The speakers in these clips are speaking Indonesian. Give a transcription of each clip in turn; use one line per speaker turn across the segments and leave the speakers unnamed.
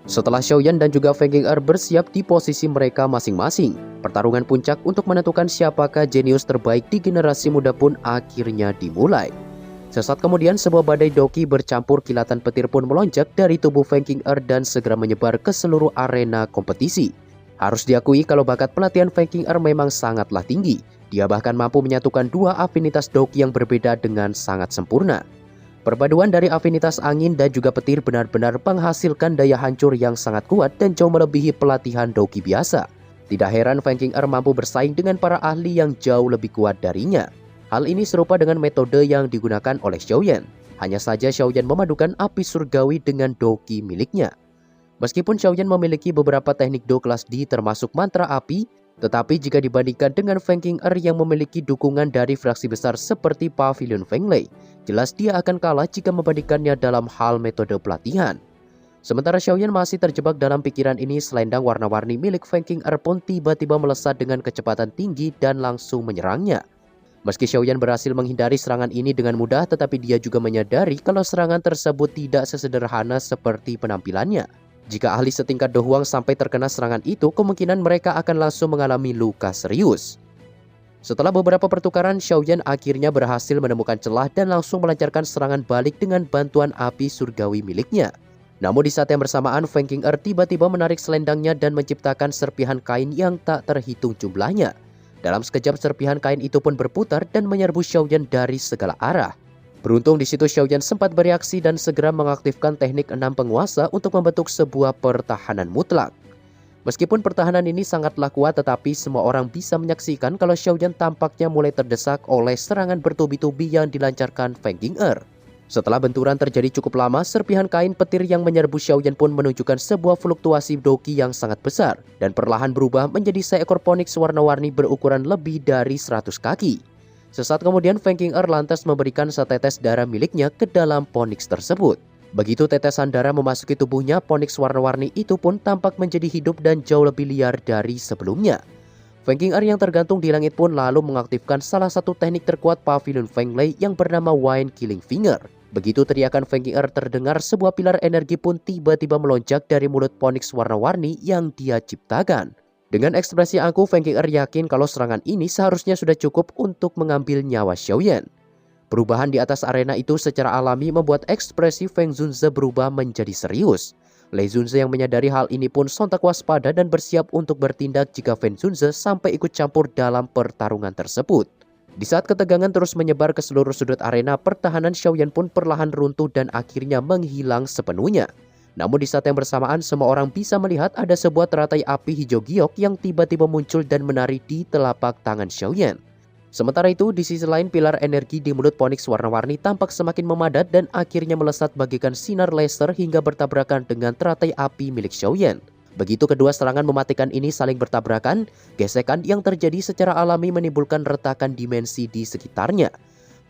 Setelah Xiaoyan dan juga Feng Qing'er bersiap di posisi mereka masing-masing, pertarungan puncak untuk menentukan siapakah jenius terbaik di generasi muda pun akhirnya dimulai. Sesaat kemudian sebuah badai doki bercampur kilatan petir pun melonjak dari tubuh Feng Qing'er dan segera menyebar ke seluruh arena kompetisi. Harus diakui kalau bakat pelatihan Feng Qing'er memang sangatlah tinggi. Dia bahkan mampu menyatukan dua afinitas doki yang berbeda dengan sangat sempurna. Perpaduan dari afinitas angin dan juga petir benar-benar menghasilkan daya hancur yang sangat kuat dan jauh melebihi pelatihan doki biasa. Tidak heran Feng Qing'er mampu bersaing dengan para ahli yang jauh lebih kuat darinya. Hal ini serupa dengan metode yang digunakan oleh Xiaoyan. Hanya saja Xiaoyan memadukan api surgawi dengan doki miliknya. Meskipun Xiaoyan memiliki beberapa teknik do kelas D termasuk mantra api, tetapi jika dibandingkan dengan Feng Qing'er yang memiliki dukungan dari fraksi besar seperti Pavilion Fenglei, jelas dia akan kalah jika membandingkannya dalam hal metode pelatihan. Sementara Xiaoyan masih terjebak dalam pikiran ini, selendang warna-warni milik Feng Qing'er pun tiba-tiba melesat dengan kecepatan tinggi dan langsung menyerangnya. Meski Xiaoyan berhasil menghindari serangan ini dengan mudah, tetapi dia juga menyadari kalau serangan tersebut tidak sesederhana seperti penampilannya. Jika ahli setingkat Do Huang sampai terkena serangan itu, kemungkinan mereka akan langsung mengalami luka serius. Setelah beberapa pertukaran, Xiaoyan akhirnya berhasil menemukan celah dan langsung melancarkan serangan balik dengan bantuan api surgawi miliknya. Namun di saat yang bersamaan, Feng Qing'er tiba-tiba menarik selendangnya dan menciptakan serpihan kain yang tak terhitung jumlahnya. Dalam sekejap, serpihan kain itu pun berputar dan menyerbu Xiaoyan dari segala arah. Beruntung di situ Xiaoyan sempat bereaksi dan segera mengaktifkan teknik 6 penguasa untuk membentuk sebuah pertahanan mutlak. Meskipun pertahanan ini sangatlah kuat, tetapi semua orang bisa menyaksikan kalau Xiaoyan tampaknya mulai terdesak oleh serangan bertubi-tubi yang dilancarkan Feng Qing'er. Setelah benturan terjadi cukup lama, serpihan kain petir yang menyerbu Xiaoyan pun menunjukkan sebuah fluktuasi doki yang sangat besar dan perlahan berubah menjadi seekor phoenix warna-warni berukuran lebih dari 100 kaki. Sesaat kemudian Feng Qing'er lantas memberikan setetes darah miliknya ke dalam phoenix tersebut. Begitu tetesan darah memasuki tubuhnya, phoenix warna-warni itu pun tampak menjadi hidup dan jauh lebih liar dari sebelumnya. Feng Qing'er yang tergantung di langit pun lalu mengaktifkan salah satu teknik terkuat Pavilion Fenglei yang bernama Wine Killing Finger. Begitu teriakan Feng Qing'er terdengar, sebuah pilar energi pun tiba-tiba melonjak dari mulut phoenix warna-warni yang dia ciptakan. Dengan ekspresi angkuh, Feng Qing'er yakin kalau serangan ini seharusnya sudah cukup untuk mengambil nyawa Xiaoyan. Perubahan di atas arena itu secara alami membuat ekspresi Feng Zunze berubah menjadi serius. Lei Zunze yang menyadari hal ini pun sontak waspada dan bersiap untuk bertindak jika Feng Zunze sampai ikut campur dalam pertarungan tersebut. Di saat ketegangan terus menyebar ke seluruh sudut arena, pertahanan Xiaoyan pun perlahan runtuh dan akhirnya menghilang sepenuhnya. Namun di saat yang bersamaan, semua orang bisa melihat ada sebuah teratai api hijau giok yang tiba-tiba muncul dan menari di telapak tangan Xiaoyan. Sementara itu, di sisi lain pilar energi di mulut phoenix warna-warni tampak semakin memadat dan akhirnya melesat bagaikan sinar laser hingga bertabrakan dengan teratai api milik Xiaoyan. Begitu kedua serangan mematikan ini saling bertabrakan, gesekan yang terjadi secara alami menimbulkan retakan dimensi di sekitarnya.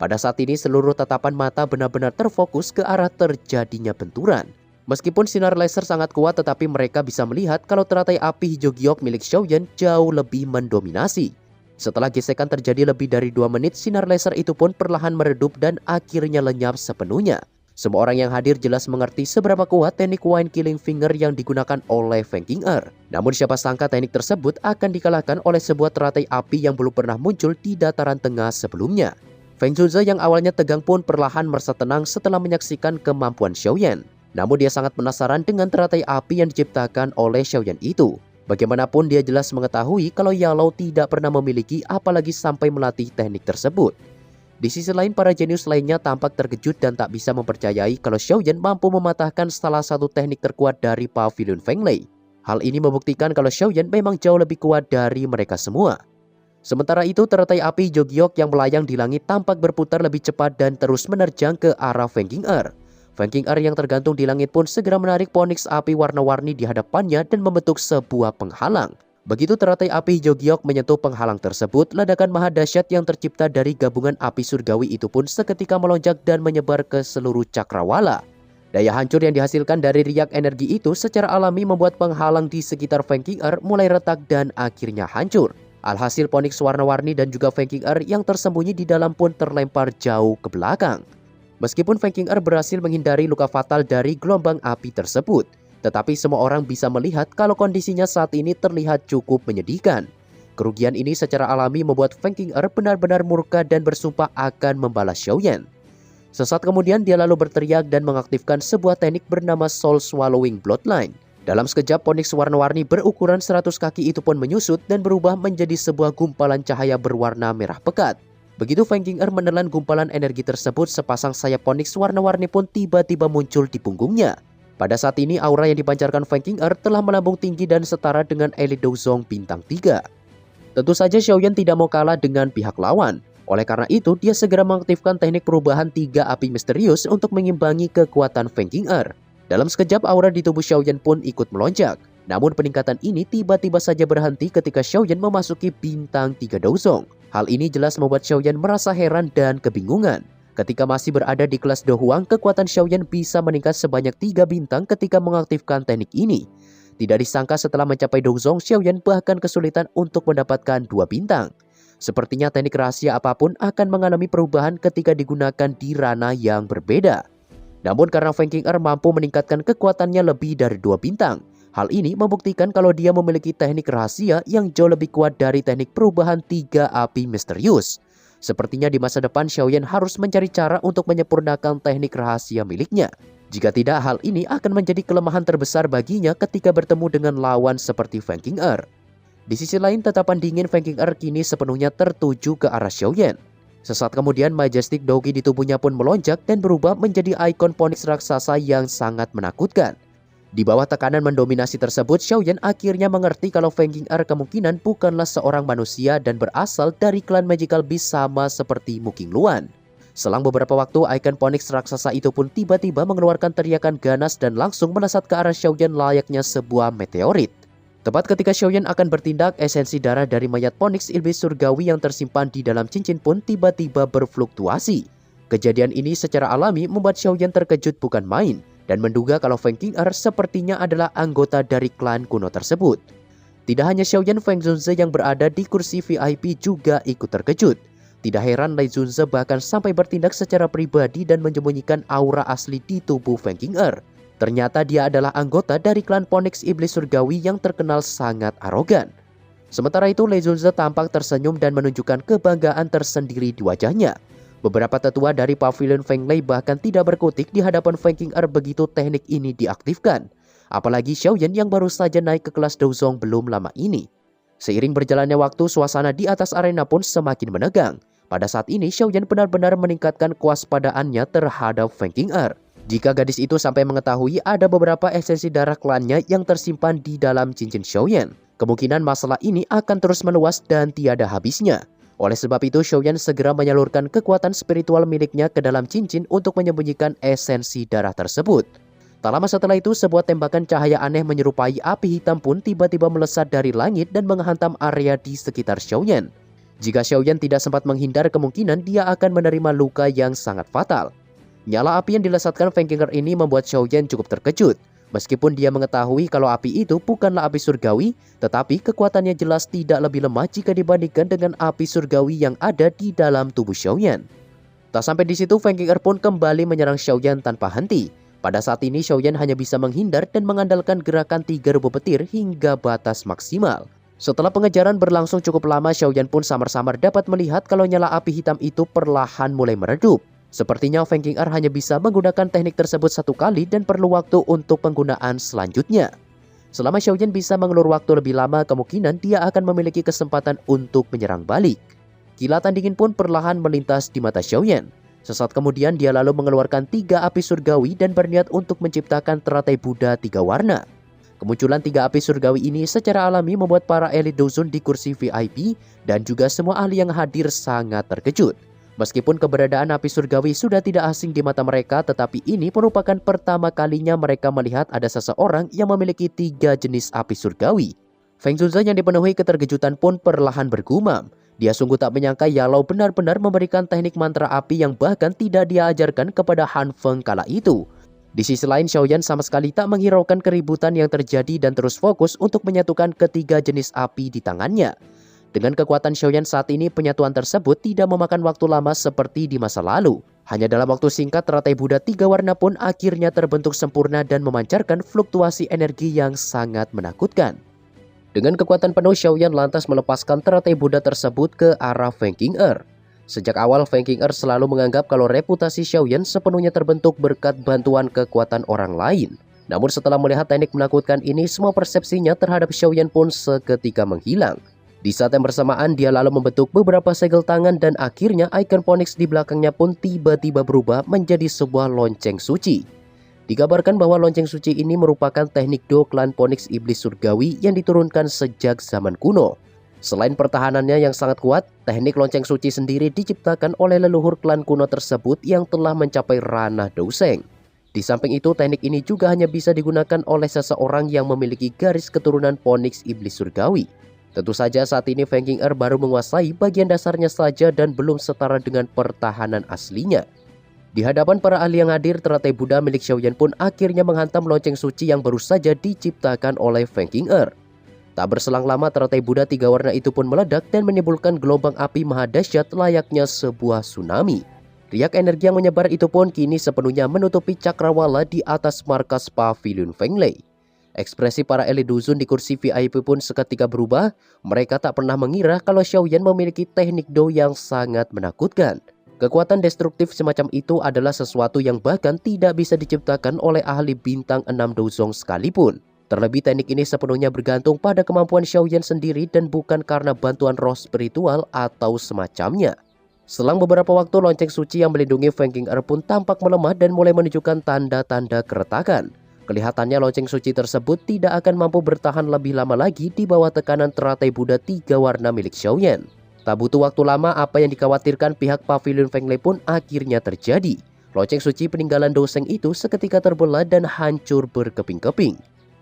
Pada saat ini seluruh tatapan mata benar-benar terfokus ke arah terjadinya benturan. Meskipun sinar laser sangat kuat, tetapi mereka bisa melihat kalau teratai api hijau giok milik Xiaoyan jauh lebih mendominasi. Setelah gesekan terjadi lebih dari 2 menit, sinar laser itu pun perlahan meredup dan akhirnya lenyap sepenuhnya. Semua orang yang hadir jelas mengerti seberapa kuat teknik Wine Killing Finger yang digunakan oleh Feng Qing'er. Namun siapa sangka teknik tersebut akan dikalahkan oleh sebuah teratai api yang belum pernah muncul di dataran tengah sebelumnya. Feng Zunze yang awalnya tegang pun perlahan merasa tenang setelah menyaksikan kemampuan Xiaoyan. Namun dia sangat penasaran dengan teratai api yang diciptakan oleh Xiaoyan itu. Bagaimanapun dia jelas mengetahui kalau Yalou tidak pernah memiliki apalagi sampai melatih teknik tersebut. Di sisi lain, para jenius lainnya tampak terkejut dan tak bisa mempercayai kalau Xiaoyan mampu mematahkan salah satu teknik terkuat dari Pavilion Fenglei. Hal ini membuktikan kalau Xiaoyan memang jauh lebih kuat dari mereka semua. Sementara itu, teratai api hijau giok yang melayang di langit tampak berputar lebih cepat dan terus menerjang ke arah Feng Qing'er. Feng Qing'er yang tergantung di langit pun segera menarik phoenix api warna-warni di hadapannya dan membentuk sebuah penghalang. Begitu teratai api hijau giok menyentuh penghalang tersebut, ledakan maha dahsyat yang tercipta dari gabungan api surgawi itu pun seketika melonjak dan menyebar ke seluruh cakrawala. Daya hancur yang dihasilkan dari riak energi itu secara alami membuat penghalang di sekitar Feng Qing'er mulai retak dan akhirnya hancur. Alhasil phoenix warna-warni dan juga Feng Qing'er yang tersembunyi di dalam pun terlempar jauh ke belakang. Meskipun Feng Qing'er berhasil menghindari luka fatal dari gelombang api tersebut, Tetapi semua orang bisa melihat kalau kondisinya saat ini terlihat cukup menyedihkan. Kerugian ini secara alami membuat Feng Qing'er benar-benar murka dan bersumpah akan membalas Xiaoyan. Sesaat kemudian dia lalu berteriak dan mengaktifkan sebuah teknik bernama Soul Swallowing Bloodline. Dalam sekejap, Phoenix warna-warni berukuran 100 kaki itu pun menyusut dan berubah menjadi sebuah gumpalan cahaya berwarna merah pekat. Begitu Feng Qing'er menelan gumpalan energi tersebut, sepasang sayap Phoenix warna-warni pun tiba-tiba muncul di punggungnya. Pada saat ini, aura yang dipancarkan Feng Qing'er telah melambung tinggi dan setara dengan Elite Douzong bintang 3. Tentu saja Xiaoyan tidak mau kalah dengan pihak lawan. Oleh karena itu, dia segera mengaktifkan teknik perubahan 3 api misterius untuk mengimbangi kekuatan Feng Qing'er. Dalam sekejap, aura di tubuh Xiaoyan pun ikut melonjak. Namun peningkatan ini tiba-tiba saja berhenti ketika Xiaoyan memasuki bintang 3 Douzong. Hal ini jelas membuat Xiaoyan merasa heran dan kebingungan. Ketika masih berada di kelas Dohuang, kekuatan Xiaoyan bisa meningkat sebanyak 3 bintang ketika mengaktifkan teknik ini. Tidak disangka setelah mencapai Douzong, Xiaoyan bahkan kesulitan untuk mendapatkan 2 bintang. Sepertinya teknik rahasia apapun akan mengalami perubahan ketika digunakan di ranah yang berbeda. Namun karena Feng Qing'er mampu meningkatkan kekuatannya lebih dari 2 bintang, hal ini membuktikan kalau dia memiliki teknik rahasia yang jauh lebih kuat dari teknik perubahan 3 api misterius. Sepertinya di masa depan Xiaoyan harus mencari cara untuk menyempurnakan teknik rahasia miliknya. Jika tidak, hal ini akan menjadi kelemahan terbesar baginya ketika bertemu dengan lawan seperti Feng Qing'er. Di sisi lain, tatapan dingin Feng Qing'er kini sepenuhnya tertuju ke arah Xiaoyan. Sesaat kemudian, Majestic Dogi di tubuhnya pun melonjak dan berubah menjadi ikon Phoenix raksasa yang sangat menakutkan. Di bawah tekanan mendominasi tersebut, Xiaoyan akhirnya mengerti kalau Feng Qing'er kemungkinan bukanlah seorang manusia dan berasal dari klan Magical Beast sama seperti Mu Qingluan. Selang beberapa waktu, ikon Phoenix raksasa itu pun tiba-tiba mengeluarkan teriakan ganas dan langsung melesat ke arah Xiaoyan layaknya sebuah meteorit. Tepat ketika Xiaoyan akan bertindak, esensi darah dari mayat Phoenix iblis surgawi yang tersimpan di dalam cincin pun tiba-tiba berfluktuasi. Kejadian ini secara alami membuat Xiaoyan terkejut bukan main dan menduga kalau Feng Qing'er sepertinya adalah anggota dari klan kuno tersebut. Tidak hanya Xiaoyan, Feng Zunze yang berada di kursi VIP juga ikut terkejut. Tidak heran Lei Zunze bahkan sampai bertindak secara pribadi dan menyembunyikan aura asli di tubuh Feng Qing'er. Ternyata dia adalah anggota dari klan Phoenix Iblis Surgawi yang terkenal sangat arogan. Sementara itu, Lei Zunze tampak tersenyum dan menunjukkan kebanggaan tersendiri di wajahnya. Beberapa tetua dari pavilion Feng Lei bahkan tidak berkutik di hadapan Feng Qing'er begitu teknik ini diaktifkan. Apalagi Xiaoyan yang baru saja naik ke kelas Douzong belum lama ini. Seiring berjalannya waktu, suasana di atas arena pun semakin menegang. Pada saat ini, Xiaoyan benar-benar meningkatkan kewaspadaannya terhadap Feng Qing'er. Jika gadis itu sampai mengetahui ada beberapa esensi darah klannya yang tersimpan di dalam cincin Xiaoyan, kemungkinan masalah ini akan terus meluas dan tiada habisnya. Oleh sebab itu, Xiaoyan segera menyalurkan kekuatan spiritual miliknya ke dalam cincin untuk menyembunyikan esensi darah tersebut. Tak lama setelah itu, sebuah tembakan cahaya aneh menyerupai api hitam pun tiba-tiba melesat dari langit dan menghantam area di sekitar Xiaoyan. Jika Xiaoyan tidak sempat menghindar, kemungkinan dia akan menerima luka yang sangat fatal. Nyala api yang dilesatkan Feng Qing'er ini membuat Xiaoyan cukup terkejut. Meskipun dia mengetahui kalau api itu bukanlah api surgawi, tetapi kekuatannya jelas tidak lebih lemah jika dibandingkan dengan api surgawi yang ada di dalam tubuh Xiaoyan. Tak sampai di situ, Feng Qing'er pun kembali menyerang Xiaoyan tanpa henti. Pada saat ini, Xiaoyan hanya bisa menghindar dan mengandalkan gerakan 3.000 petir hingga batas maksimal. Setelah pengejaran berlangsung cukup lama, Xiaoyan pun samar-samar dapat melihat kalau nyala api hitam itu perlahan mulai meredup. Sepertinya Feng Qing'er hanya bisa menggunakan teknik tersebut satu kali dan perlu waktu untuk penggunaan selanjutnya. Selama Xiaoyan bisa mengulur waktu lebih lama, kemungkinan dia akan memiliki kesempatan untuk menyerang balik. Kilatan dingin pun perlahan melintas di mata Xiaoyan. Sesaat kemudian dia lalu mengeluarkan 3 api surgawi dan berniat untuk menciptakan teratai Buddha 3 warna. Kemunculan 3 api surgawi ini secara alami membuat para elit Douzon di kursi VIP dan juga semua ahli yang hadir sangat terkejut. Meskipun keberadaan api surgawi sudah tidak asing di mata mereka, tetapi ini merupakan pertama kalinya mereka melihat ada seseorang yang memiliki 3 jenis api surgawi. Feng Zunze yang dipenuhi keterkejutan pun perlahan bergumam. Dia sungguh tak menyangka Yalou benar-benar memberikan teknik mantra api yang bahkan tidak dia ajarkan kepada Han Feng kala itu. Di sisi lain, Xiaoyan sama sekali tak menghiraukan keributan yang terjadi dan terus fokus untuk menyatukan ketiga jenis api di tangannya. Dengan kekuatan Xiaoyan saat ini, penyatuan tersebut tidak memakan waktu lama seperti di masa lalu. Hanya dalam waktu singkat, teratai Buddha 3 warna pun akhirnya terbentuk sempurna dan memancarkan fluktuasi energi yang sangat menakutkan. Dengan kekuatan penuh, Xiaoyan lantas melepaskan teratai Buddha tersebut ke arah Feng Qing'er. Sejak awal, Feng Qing'er selalu menganggap kalau reputasi Xiaoyan sepenuhnya terbentuk berkat bantuan kekuatan orang lain. Namun setelah melihat teknik menakutkan ini, semua persepsinya terhadap Xiaoyan pun seketika menghilang. Di saat yang bersamaan, dia lalu membentuk beberapa segel tangan dan akhirnya ikon Phoenix di belakangnya pun tiba-tiba berubah menjadi sebuah lonceng suci. Dikabarkan bahwa lonceng suci ini merupakan teknik Do klan Phoenix Iblis Surgawi yang diturunkan sejak zaman kuno. Selain pertahanannya yang sangat kuat, teknik lonceng suci sendiri diciptakan oleh leluhur klan kuno tersebut yang telah mencapai ranah Douseng. Di samping itu, teknik ini juga hanya bisa digunakan oleh seseorang yang memiliki garis keturunan Phoenix Iblis Surgawi. Tentu saja saat ini Feng Qing'er baru menguasai bagian dasarnya saja dan belum setara dengan pertahanan aslinya. Di hadapan para ahli yang hadir, teratai Buddha milik Xiaoyan pun akhirnya menghantam lonceng suci yang baru saja diciptakan oleh Feng Qing'er. Tak berselang lama, teratai Buddha 3 warna itu pun meledak dan menimbulkan gelombang api maha dahsyat layaknya sebuah tsunami. Riak energi yang menyebar itu pun kini sepenuhnya menutupi cakrawala di atas markas pavilion Fenglei. Ekspresi para elit dusun di kursi VIP pun seketika berubah. Mereka tak pernah mengira kalau Xiaoyan memiliki teknik Do yang sangat menakutkan. Kekuatan destruktif semacam itu adalah sesuatu yang bahkan tidak bisa diciptakan oleh ahli bintang 6 Dozong sekalipun. Terlebih teknik ini sepenuhnya bergantung pada kemampuan Xiaoyan sendiri dan bukan karena bantuan roh spiritual atau semacamnya. Selang beberapa waktu, lonceng suci yang melindungi Feng Qing'er pun tampak melemah dan mulai menunjukkan tanda-tanda keretakan. Kelihatannya lonceng suci tersebut tidak akan mampu bertahan lebih lama lagi di bawah tekanan teratai Buddha 3 warna milik Xiaoyan. Tak butuh waktu lama, apa yang dikhawatirkan pihak pavilion Fenglei pun akhirnya terjadi. Lonceng suci peninggalan Douseng itu seketika terbelah dan hancur berkeping-keping.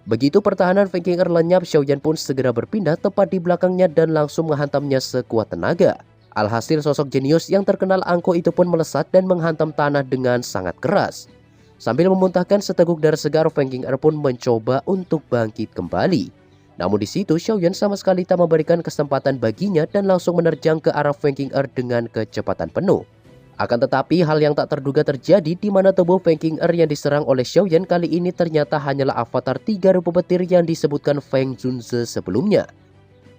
Begitu pertahanan Feng Qing'er lenyap, Xiaoyan pun segera berpindah tepat di belakangnya dan langsung menghantamnya sekuat tenaga. Alhasil sosok jenius yang terkenal angkuh itu pun melesat dan menghantam tanah dengan sangat keras. Sambil memuntahkan seteguk darah segar, Feng Qing'er pun mencoba untuk bangkit kembali. Namun di situ Xiaoyan sama sekali tak memberikan kesempatan baginya dan langsung menerjang ke arah Feng Qing'er dengan kecepatan penuh. Akan tetapi hal yang tak terduga terjadi di mana tubuh Feng Qing'er yang diserang oleh Xiaoyan kali ini ternyata hanyalah avatar 3000 petir yang disebutkan Feng Zunze sebelumnya.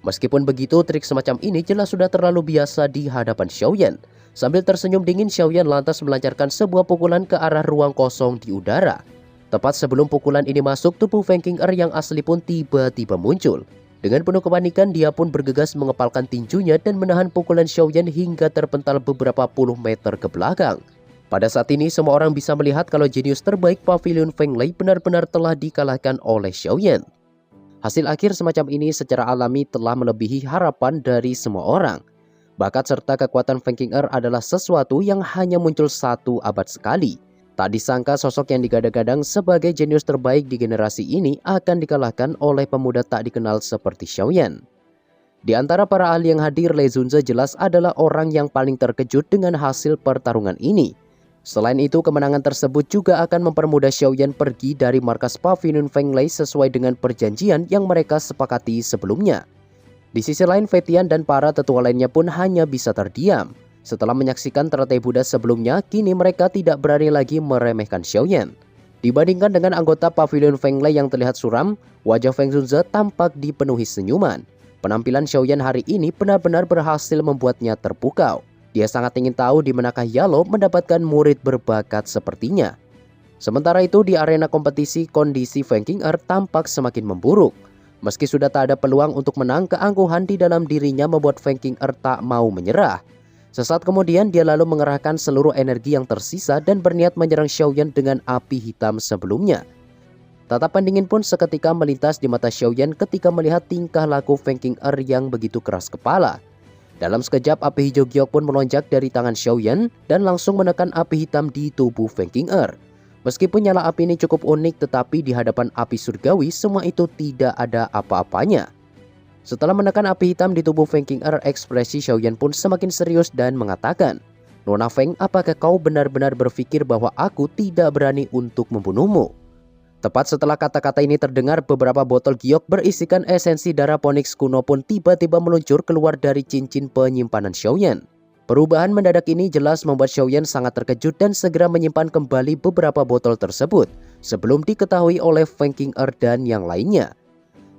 Meskipun begitu, trik semacam ini jelas sudah terlalu biasa di hadapan Xiaoyan. Sambil tersenyum dingin, Xiaoyan lantas melancarkan sebuah pukulan ke arah ruang kosong di udara. Tepat sebelum pukulan ini masuk, tubuh Feng Qing'er yang asli pun tiba-tiba muncul. Dengan penuh kepanikan, dia pun bergegas mengepalkan tinjunya dan menahan pukulan Xiaoyan hingga terpental beberapa puluh meter ke belakang. Pada saat ini, semua orang bisa melihat kalau jenius terbaik pavilion Fenglei benar-benar telah dikalahkan oleh Xiaoyan. Hasil akhir semacam ini secara alami telah melebihi harapan dari semua orang. Bakat serta kekuatan Feng Qing'er adalah sesuatu yang hanya muncul satu abad sekali. Tak disangka sosok yang digadang-gadang sebagai jenius terbaik di generasi ini akan dikalahkan oleh pemuda tak dikenal seperti Xiaoyan. Di antara para ahli yang hadir, Lei Zunze jelas adalah orang yang paling terkejut dengan hasil pertarungan ini. Selain itu, kemenangan tersebut juga akan mempermudah Xiaoyan pergi dari markas pavilion Fenglei sesuai dengan perjanjian yang mereka sepakati sebelumnya. Di sisi lain, Fetian dan para tetua lainnya pun hanya bisa terdiam. Setelah menyaksikan teratai Buddha sebelumnya, kini mereka tidak berani lagi meremehkan Xiaoyan. Dibandingkan dengan anggota pavilion Fenglei yang terlihat suram, wajah Feng Zunze tampak dipenuhi senyuman. Penampilan Xiaoyan hari ini benar-benar berhasil membuatnya terpukau. Dia sangat ingin tahu di manakah Yalo mendapatkan murid berbakat sepertinya. Sementara itu, di arena kompetisi, kondisi Feng Qing'er tampak semakin memburuk. Meski sudah tak ada peluang untuk menang, keangkuhan di dalam dirinya membuat Feng Qing'er tak mau menyerah. Sesaat kemudian dia lalu mengerahkan seluruh energi yang tersisa dan berniat menyerang Xiaoyan dengan api hitam sebelumnya. Tatapan dingin pun seketika melintas di mata Xiaoyan ketika melihat tingkah laku Feng Qing'er yang begitu keras kepala. Dalam sekejap, api hijau giok pun melonjak dari tangan Xiaoyan dan langsung menekan api hitam di tubuh Feng Qing'er. Meskipun nyala api ini cukup unik, tetapi di hadapan api surgawi semua itu tidak ada apa-apanya. Setelah menekan api hitam di tubuh Feng Qing'er, ekspresi Xiaoyan pun semakin serius dan mengatakan, "Nona Feng, apakah kau benar-benar berpikir bahwa aku tidak berani untuk membunuhmu?" Tepat setelah kata-kata ini terdengar, beberapa botol giok berisikan esensi darah Phoenix kuno pun tiba-tiba meluncur keluar dari cincin penyimpanan Xiaoyan. Perubahan mendadak ini jelas membuat Xiaoyan sangat terkejut dan segera menyimpan kembali beberapa botol tersebut sebelum diketahui oleh Feng Qing'er dan yang lainnya.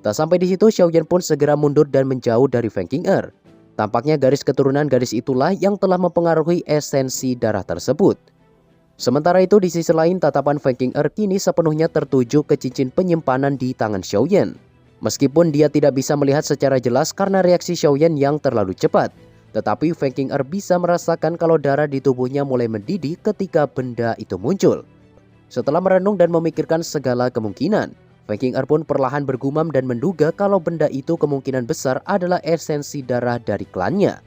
Tak sampai di situ, Xiaoyan pun segera mundur dan menjauh dari Feng Qing'er. Tampaknya garis keturunan garis itulah yang telah mempengaruhi esensi darah tersebut. Sementara itu di sisi lain, tatapan Feng Qing'er kini sepenuhnya tertuju ke cincin penyimpanan di tangan Xiaoyan. Meskipun dia tidak bisa melihat secara jelas karena reaksi Xiaoyan yang terlalu cepat, tetapi Feng Qing'er bisa merasakan kalau darah di tubuhnya mulai mendidih ketika benda itu muncul. Setelah merenung dan memikirkan segala kemungkinan, Feng Qing'er pun perlahan bergumam dan menduga kalau benda itu kemungkinan besar adalah esensi darah dari klannya.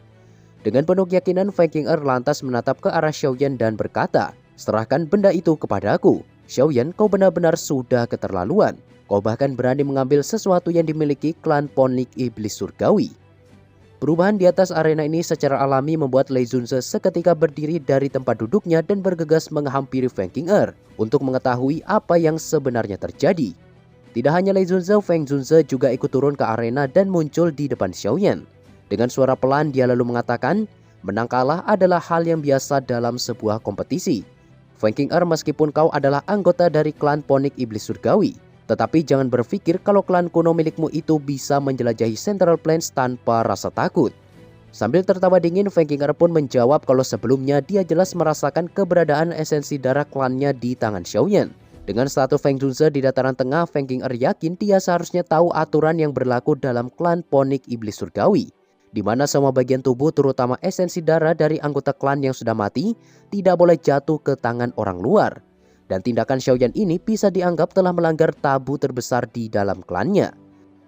Dengan penuh keyakinan, Feng Qing'er lantas menatap ke arah Xiaoyan dan berkata, "Serahkan benda itu kepadaku. Xiaoyan, kau benar-benar sudah keterlaluan. Kau bahkan berani mengambil sesuatu yang dimiliki klan Ponik Iblis Surgawi." Perubahan di atas arena ini secara alami membuat Lei Zunze seketika berdiri dari tempat duduknya dan bergegas menghampiri Feng Qing'er untuk mengetahui apa yang sebenarnya terjadi. Tidak hanya Lei Zunze, Feng Zunze juga ikut turun ke arena dan muncul di depan Xiaoyan. Dengan suara pelan dia lalu mengatakan, "Menang kalah adalah hal yang biasa dalam sebuah kompetisi. Feng Qing'er, meskipun kau adalah anggota dari klan Ponik Iblis Surgawi, tetapi jangan berpikir kalau klan kuno milikmu itu bisa menjelajahi Central Plains tanpa rasa takut." Sambil tertawa dingin, Feng Qing'er pun menjawab kalau sebelumnya dia jelas merasakan keberadaan esensi darah klannya di tangan Xiaoyan. Dengan status Feng Zunze di dataran tengah, Feng Qing'er yakin dia seharusnya tahu aturan yang berlaku dalam klan Ponik Iblis Surgawi, di mana semua bagian tubuh terutama esensi darah dari anggota klan yang sudah mati tidak boleh jatuh ke tangan orang luar. Dan tindakan Xiaoyan ini bisa dianggap telah melanggar tabu terbesar di dalam klannya.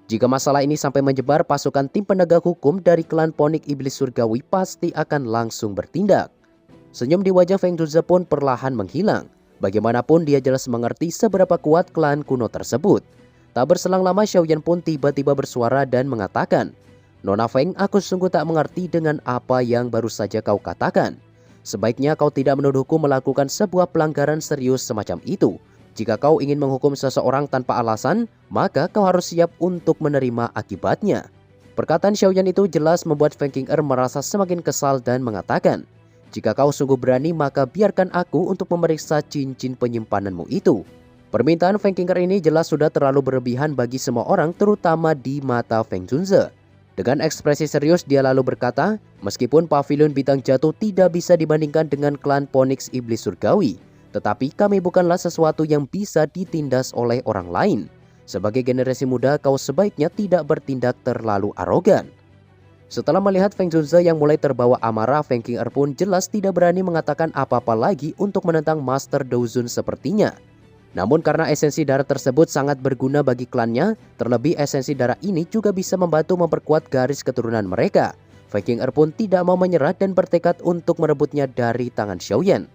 Jika masalah ini sampai menyebar, pasukan tim penegak hukum dari klan Ponik Iblis Surgawi pasti akan langsung bertindak. Senyum di wajah Feng Zunze pun perlahan menghilang. Bagaimanapun dia jelas mengerti seberapa kuat klan kuno tersebut. Tak berselang lama, Xiaoyan pun tiba-tiba bersuara dan mengatakan, "Nona Feng, aku sungguh tak mengerti dengan apa yang baru saja kau katakan. Sebaiknya kau tidak menuduhku melakukan sebuah pelanggaran serius semacam itu. Jika kau ingin menghukum seseorang tanpa alasan, maka kau harus siap untuk menerima akibatnya." Perkataan Xiaoyan itu jelas membuat Feng Qing'er merasa semakin kesal dan mengatakan, "Jika kau sungguh berani, maka biarkan aku untuk memeriksa cincin penyimpananmu itu." Permintaan Feng Qing'er ini jelas sudah terlalu berlebihan bagi semua orang, terutama di mata Feng Zunze. Dengan ekspresi serius dia lalu berkata, "Meskipun pavilion bintang jatuh tidak bisa dibandingkan dengan klan Ponik Iblis Surgawi, tetapi kami bukanlah sesuatu yang bisa ditindas oleh orang lain. Sebagai generasi muda, kau sebaiknya tidak bertindak terlalu arogan." Setelah melihat Feng Zunze yang mulai terbawa amarah, Feng Qing'er pun jelas tidak berani mengatakan apa-apa lagi untuk menentang Master Douzun sepertinya. Namun karena esensi darah tersebut sangat berguna bagi klannya, terlebih esensi darah ini juga bisa membantu memperkuat garis keturunan mereka, Feng Qing'er pun tidak mau menyerah dan bertekad untuk merebutnya dari tangan Xiaoyan.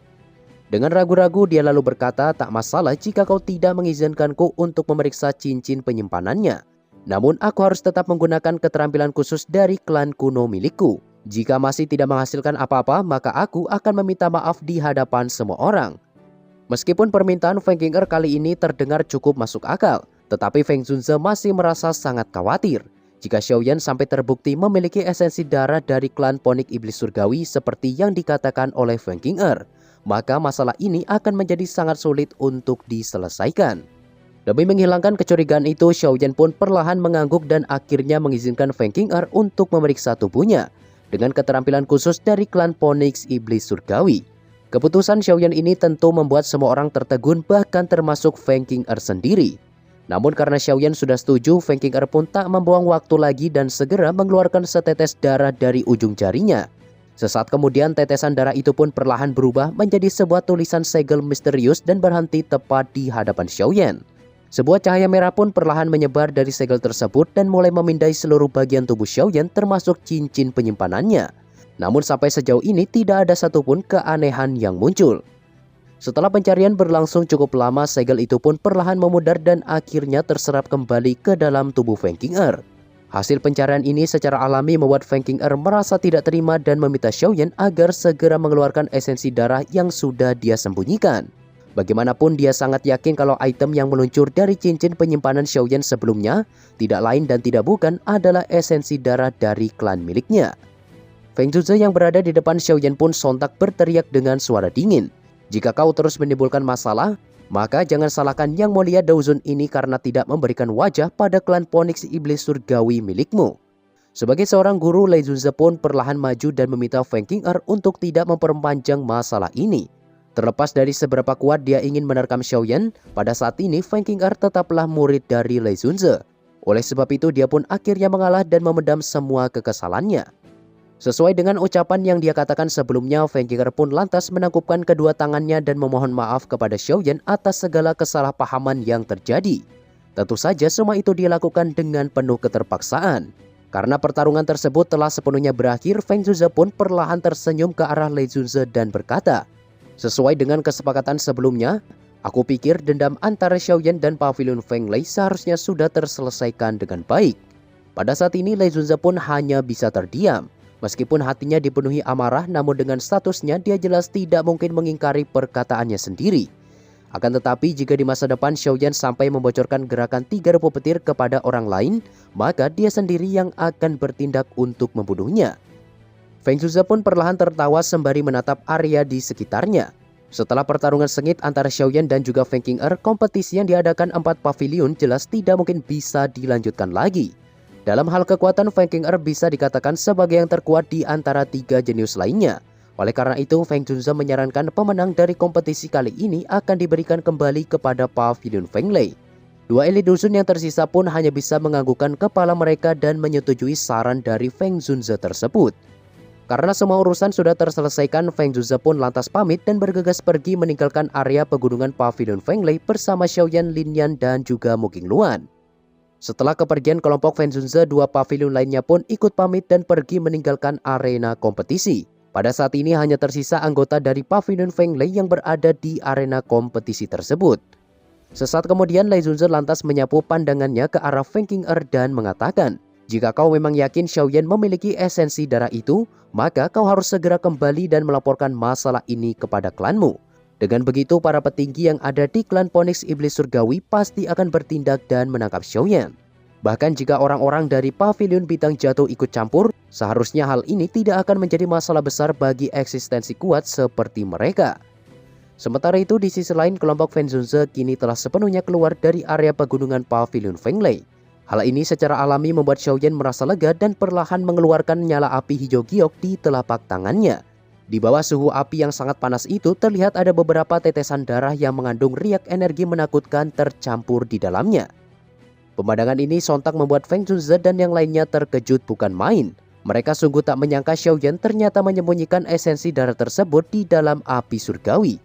Dengan ragu-ragu dia lalu berkata, "Tak masalah jika kau tidak mengizinkanku untuk memeriksa cincin penyimpanannya. Namun aku harus tetap menggunakan keterampilan khusus dari klan kuno milikku. Jika masih tidak menghasilkan apa-apa, maka aku akan meminta maaf di hadapan semua orang." Meskipun permintaan Feng Qing'er kali ini terdengar cukup masuk akal, tetapi Feng Zunze masih merasa sangat khawatir. Jika Xiaoyan sampai terbukti memiliki esensi darah dari klan Ponik Iblis Surgawi seperti yang dikatakan oleh Feng Qing'er, maka masalah ini akan menjadi sangat sulit untuk diselesaikan. Demi menghilangkan kecurigaan itu, Xiaoyan pun perlahan mengangguk dan akhirnya mengizinkan Feng Qing'er untuk memeriksa tubuhnya dengan keterampilan khusus dari klan Ponik Iblis Surgawi. Keputusan Xiaoyan ini tentu membuat semua orang tertegun, bahkan termasuk Feng Qing'er sendiri. Namun karena Xiaoyan sudah setuju, Feng Qing'er pun tak membuang waktu lagi dan segera mengeluarkan setetes darah dari ujung jarinya. Sesaat kemudian tetesan darah itu pun perlahan berubah menjadi sebuah tulisan segel misterius dan berhenti tepat di hadapan Xiaoyan. Sebuah cahaya merah pun perlahan menyebar dari segel tersebut dan mulai memindai seluruh bagian tubuh Xiaoyan termasuk cincin penyimpanannya. Namun sampai sejauh ini tidak ada satupun keanehan yang muncul. Setelah pencarian berlangsung cukup lama, segel itu pun perlahan memudar dan akhirnya terserap kembali ke dalam tubuh Feng Qing'er. Hasil pencarian ini secara alami membuat Feng Qing'er merasa tidak terima dan meminta Xiaoyan agar segera mengeluarkan esensi darah yang sudah dia sembunyikan. Bagaimanapun dia sangat yakin kalau item yang meluncur dari cincin penyimpanan Xiaoyan sebelumnya tidak lain dan tidak bukan adalah esensi darah dari klan miliknya. Feng Zhuze yang berada di depan Xiaoyan pun sontak berteriak dengan suara dingin. Jika kau terus menimbulkan masalah, maka jangan salahkan Yang Mulia Daozun ini karena tidak memberikan wajah pada klan Phoenix Iblis Surgawi milikmu. Sebagai seorang guru, Lei Zunze pun perlahan maju dan meminta Feng Qing'er untuk tidak memperpanjang masalah ini. Terlepas dari seberapa kuat dia ingin menerkam Xiaoyan, pada saat ini Feng Qing'er tetaplah murid dari Lei Zunze. Oleh sebab itu dia pun akhirnya mengalah dan memendam semua kekesalannya. Sesuai dengan ucapan yang dia katakan sebelumnya, Feng Qing'er pun lantas menangkupkan kedua tangannya dan memohon maaf kepada Xiaoyan atas segala kesalahpahaman yang terjadi. Tentu saja semua itu dia lakukan dengan penuh keterpaksaan. Karena pertarungan tersebut telah sepenuhnya berakhir, Feng Zhuze pun perlahan tersenyum ke arah Lei Zunze dan berkata, "Sesuai dengan kesepakatan sebelumnya, aku pikir dendam antara Xiaoyan dan Pavilion Feng Lei seharusnya sudah terselesaikan dengan baik." Pada saat ini Lei Zunze pun hanya bisa terdiam. Meskipun hatinya dipenuhi amarah, namun dengan statusnya dia jelas tidak mungkin mengingkari perkataannya sendiri. Akan tetapi jika di masa depan Xiaoyan sampai membocorkan gerakan 3.000 petir kepada orang lain, maka dia sendiri yang akan bertindak untuk membunuhnya. Feng Zhuze pun perlahan tertawa sembari menatap area di sekitarnya. Setelah pertarungan sengit antara Xiaoyan dan juga Feng Qing'er, kompetisi yang diadakan 4 pavilion jelas tidak mungkin bisa dilanjutkan lagi. Dalam hal kekuatan, Feng Qing'er bisa dikatakan sebagai yang terkuat di antara 3 jenius lainnya. Oleh karena itu, Feng Zhuze menyarankan pemenang dari kompetisi kali ini akan diberikan kembali kepada Pavilion Feng Lei. 2 elit dusun yang tersisa pun hanya bisa menganggukkan kepala mereka dan menyetujui saran dari Feng Zhuze tersebut. Karena semua urusan sudah terselesaikan, Feng Zhuze pun lantas pamit dan bergegas pergi meninggalkan area pegunungan Pavilion Feng Lei bersama Xiaoyan, Lin Yan, dan juga Mu Qingluan. Setelah kepergian kelompok Feng Zhuze, 2 pavilion lainnya pun ikut pamit dan pergi meninggalkan arena kompetisi. Pada saat ini hanya tersisa anggota dari Pavilion Feng Lei yang berada di arena kompetisi tersebut. Sesaat kemudian Lei Zunze lantas menyapu pandangannya ke arah Feng Qing'er dan mengatakan, "Jika kau memang yakin Xiaoyan memiliki esensi darah itu, maka kau harus segera kembali dan melaporkan masalah ini kepada klanmu. Dengan begitu, para petinggi yang ada di klan Phoenix Iblis Surgawi pasti akan bertindak dan menangkap Xiaoyan. Bahkan jika orang-orang dari Pavilion Bintang Jatuh ikut campur, seharusnya hal ini tidak akan menjadi masalah besar bagi eksistensi kuat seperti mereka." Sementara itu, di sisi lain, kelompok Feng Zhuze kini telah sepenuhnya keluar dari area pegunungan Pavilion Feng Lei. Hal ini secara alami membuat Xiaoyan merasa lega dan perlahan mengeluarkan nyala api hijau giok di telapak tangannya. Di bawah suhu api yang sangat panas itu terlihat ada beberapa tetesan darah yang mengandung riak energi menakutkan tercampur di dalamnya. Pemandangan ini sontak membuat Feng Zhuze dan yang lainnya terkejut bukan main. Mereka sungguh tak menyangka Xiaoyan ternyata menyembunyikan esensi darah tersebut di dalam api surgawi.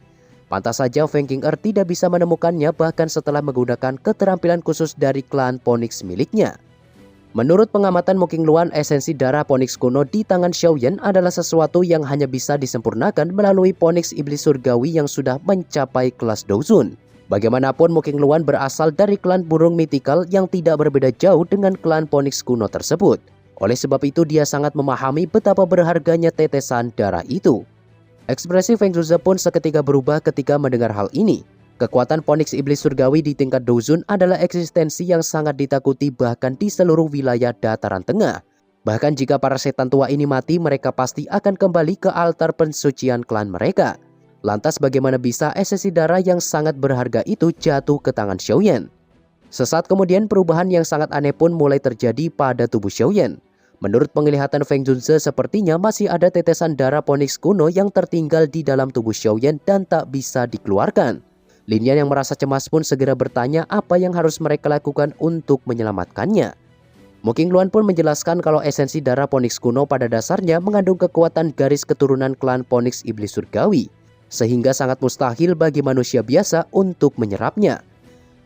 Pantas saja Feng Qing'er tidak bisa menemukannya bahkan setelah menggunakan keterampilan khusus dari klan Phoenix miliknya. Menurut pengamatan Mu Qingluan, esensi darah Phoenix kuno di tangan Xiaoyan adalah sesuatu yang hanya bisa disempurnakan melalui Phoenix Iblis Surgawi yang sudah mencapai kelas Daozun. Bagaimanapun Mu Qingluan berasal dari klan burung mitikal yang tidak berbeda jauh dengan klan Phoenix kuno tersebut. Oleh sebab itu dia sangat memahami betapa berharganya tetesan darah itu. Ekspresi Feng Zhuze pun seketika berubah ketika mendengar hal ini. Kekuatan Phoenix Iblis Surgawi di tingkat Daozun adalah eksistensi yang sangat ditakuti bahkan di seluruh wilayah dataran tengah. Bahkan jika para setan tua ini mati, mereka pasti akan kembali ke altar pensucian klan mereka. Lantas bagaimana bisa esensi darah yang sangat berharga itu jatuh ke tangan Xiaoyan? Sesaat kemudian perubahan yang sangat aneh pun mulai terjadi pada tubuh Xiaoyan. Menurut penglihatan Feng Zhuze, sepertinya masih ada tetesan darah Phoenix kuno yang tertinggal di dalam tubuh Xiaoyan dan tak bisa dikeluarkan. Lin Yan yang merasa cemas pun segera bertanya apa yang harus mereka lakukan untuk menyelamatkannya. Mu Qingluan pun menjelaskan kalau esensi darah Phoenix kuno pada dasarnya mengandung kekuatan garis keturunan klan Phoenix Iblis Surgawi, sehingga sangat mustahil bagi manusia biasa untuk menyerapnya.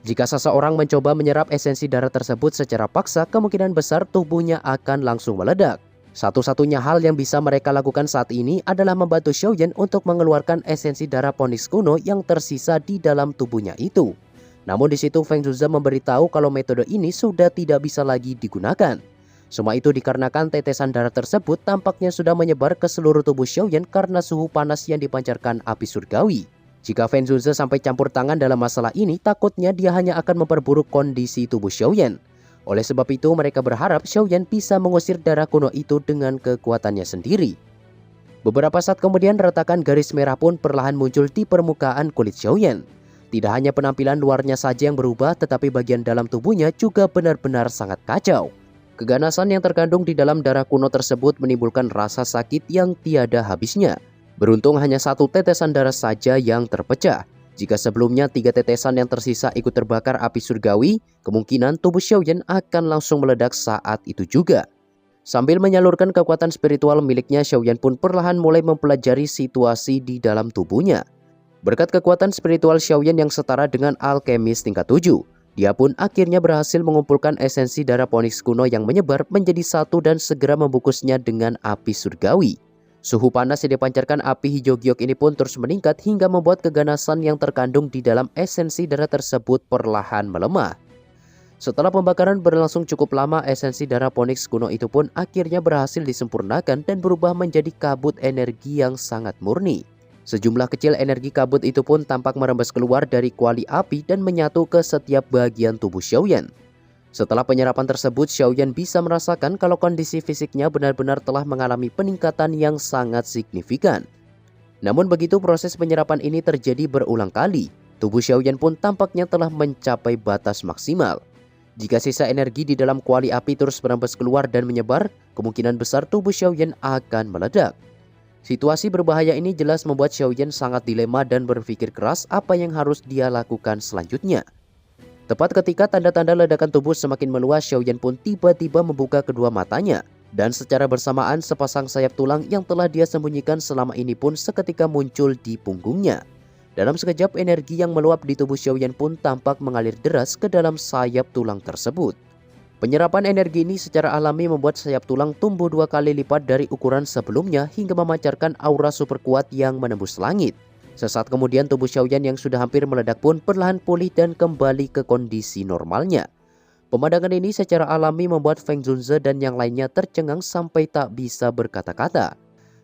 Jika seseorang mencoba menyerap esensi darah tersebut secara paksa, kemungkinan besar tubuhnya akan langsung meledak. Satu-satunya hal yang bisa mereka lakukan saat ini adalah membantu Xiaoyan untuk mengeluarkan esensi darah Phoenix kuno yang tersisa di dalam tubuhnya itu. Namun di situ Feng Zhuze memberitahu kalau metode ini sudah tidak bisa lagi digunakan. Semua itu dikarenakan tetesan darah tersebut tampaknya sudah menyebar ke seluruh tubuh Xiaoyan karena suhu panas yang dipancarkan api surgawi. Jika Feng Zhuze sampai campur tangan dalam masalah ini, takutnya dia hanya akan memperburuk kondisi tubuh Xiaoyan. Oleh sebab itu, mereka berharap Xiaoyan bisa mengusir darah kuno itu dengan kekuatannya sendiri. Beberapa saat kemudian, retakan garis merah pun perlahan muncul di permukaan kulit Xiaoyan. Tidak hanya penampilan luarnya saja yang berubah, tetapi bagian dalam tubuhnya juga benar-benar sangat kacau. Keganasan yang terkandung di dalam darah kuno tersebut menimbulkan rasa sakit yang tiada habisnya. Beruntung hanya 1 tetesan darah saja yang terpecah. Jika sebelumnya 3 tetesan yang tersisa ikut terbakar api surgawi, kemungkinan tubuh Xiaoyan akan langsung meledak saat itu juga. Sambil menyalurkan kekuatan spiritual miliknya, Xiaoyan pun perlahan mulai mempelajari situasi di dalam tubuhnya. Berkat kekuatan spiritual Xiaoyan yang setara dengan alkemis tingkat 7, dia pun akhirnya berhasil mengumpulkan esensi darah Phoenix kuno yang menyebar menjadi satu dan segera membungkusnya dengan api surgawi. Suhu panas yang dipancarkan api hijau giok ini pun terus meningkat hingga membuat keganasan yang terkandung di dalam esensi darah tersebut perlahan melemah. Setelah pembakaran berlangsung cukup lama, esensi darah Phoenix kuno itu pun akhirnya berhasil disempurnakan dan berubah menjadi kabut energi yang sangat murni. Sejumlah kecil energi kabut itu pun tampak merembes keluar dari kuali api dan menyatu ke setiap bagian tubuh Xiaoyan. Setelah penyerapan tersebut, Xiaoyan bisa merasakan kalau kondisi fisiknya benar-benar telah mengalami peningkatan yang sangat signifikan. Namun begitu proses penyerapan ini terjadi berulang kali, tubuh Xiaoyan pun tampaknya telah mencapai batas maksimal. Jika sisa energi di dalam kuali api terus merembes keluar dan menyebar, kemungkinan besar tubuh Xiaoyan akan meledak. Situasi berbahaya ini jelas membuat Xiaoyan sangat dilema dan berpikir keras apa yang harus dia lakukan selanjutnya. Tepat ketika tanda-tanda ledakan tubuh semakin meluas, Xiaoyan pun tiba-tiba membuka kedua matanya. Dan secara bersamaan sepasang sayap tulang yang telah dia sembunyikan selama ini pun seketika muncul di punggungnya. Dalam sekejap, energi yang meluap di tubuh Xiaoyan pun tampak mengalir deras ke dalam sayap tulang tersebut. Penyerapan energi ini secara alami membuat sayap tulang tumbuh 2 kali lipat dari ukuran sebelumnya hingga memancarkan aura super kuat yang menembus langit. Sesaat kemudian tubuh Xiaoyan yang sudah hampir meledak pun perlahan pulih dan kembali ke kondisi normalnya. Pemandangan ini secara alami membuat Feng Zunze dan yang lainnya tercengang sampai tak bisa berkata-kata.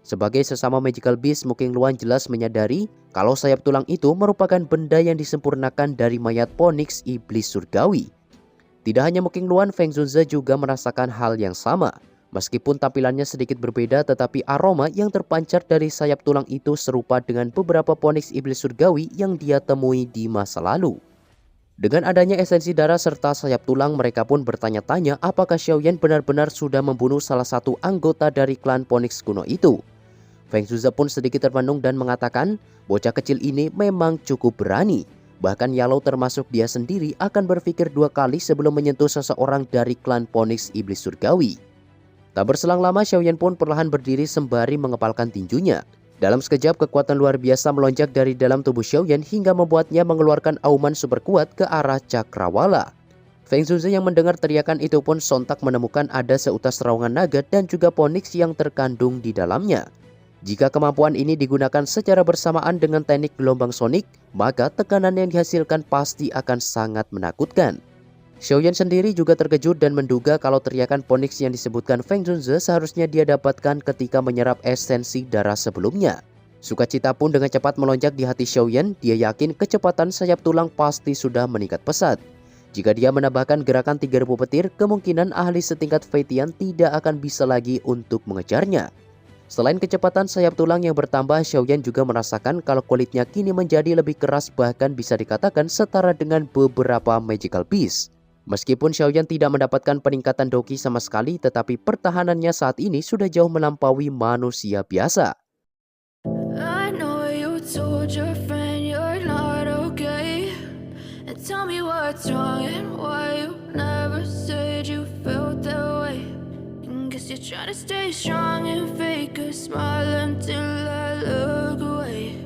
Sebagai sesama magical beast, Mu Qingluan jelas menyadari kalau sayap tulang itu merupakan benda yang disempurnakan dari mayat Phoenix iblis surgawi. Tidak hanya Mu Qingluan, Feng Zunze juga merasakan hal yang sama. Meskipun tampilannya sedikit berbeda, tetapi aroma yang terpancar dari sayap tulang itu serupa dengan beberapa Phoenix iblis surgawi yang dia temui di masa lalu. Dengan adanya esensi darah serta sayap tulang, mereka pun bertanya-tanya apakah Xiaoyan benar-benar sudah membunuh salah satu anggota dari klan Phoenix kuno itu. Feng Zunze pun sedikit termenung dan mengatakan, bocah kecil ini memang cukup berani. Bahkan Yalo termasuk dia sendiri akan berpikir 2 kali sebelum menyentuh seseorang dari klan Phoenix iblis surgawi. Tak berselang lama, Xiaoyan pun perlahan berdiri sembari mengepalkan tinjunya. Dalam sekejap, kekuatan luar biasa melonjak dari dalam tubuh Xiaoyan hingga membuatnya mengeluarkan auman super kuat ke arah cakrawala. Feng Zunze yang mendengar teriakan itu pun sontak menemukan ada seutas terowongan naga dan juga Phoenix yang terkandung di dalamnya. Jika kemampuan ini digunakan secara bersamaan dengan teknik gelombang sonik, maka tekanan yang dihasilkan pasti akan sangat menakutkan. Xiaoyan sendiri juga terkejut dan menduga kalau teriakan Phoenix yang disebutkan Feng Zunze seharusnya dia dapatkan ketika menyerap esensi darah sebelumnya. Sukacita pun dengan cepat melonjak di hati Xiaoyan. Dia yakin kecepatan sayap tulang pasti sudah meningkat pesat. Jika dia menambahkan gerakan 3000 petir, kemungkinan ahli setingkat Fei Tian tidak akan bisa lagi untuk mengejarnya. Selain kecepatan sayap tulang yang bertambah, Xiaoyan juga merasakan kalau kulitnya kini menjadi lebih keras, bahkan bisa dikatakan setara dengan beberapa magical beast. Meskipun Xiaoyan tidak mendapatkan peningkatan doki sama sekali, tetapi pertahanannya saat ini sudah jauh melampaui manusia biasa.
I know you told your friend you're not okay, and tell me what's wrong and why you never said you felt that way. Guess you're trying to stay strong and fake a smile until I look away.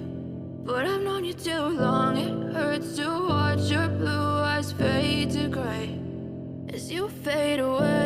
But I've known you too long, it hurts to watch your blue eyes fade to gray as you fade away.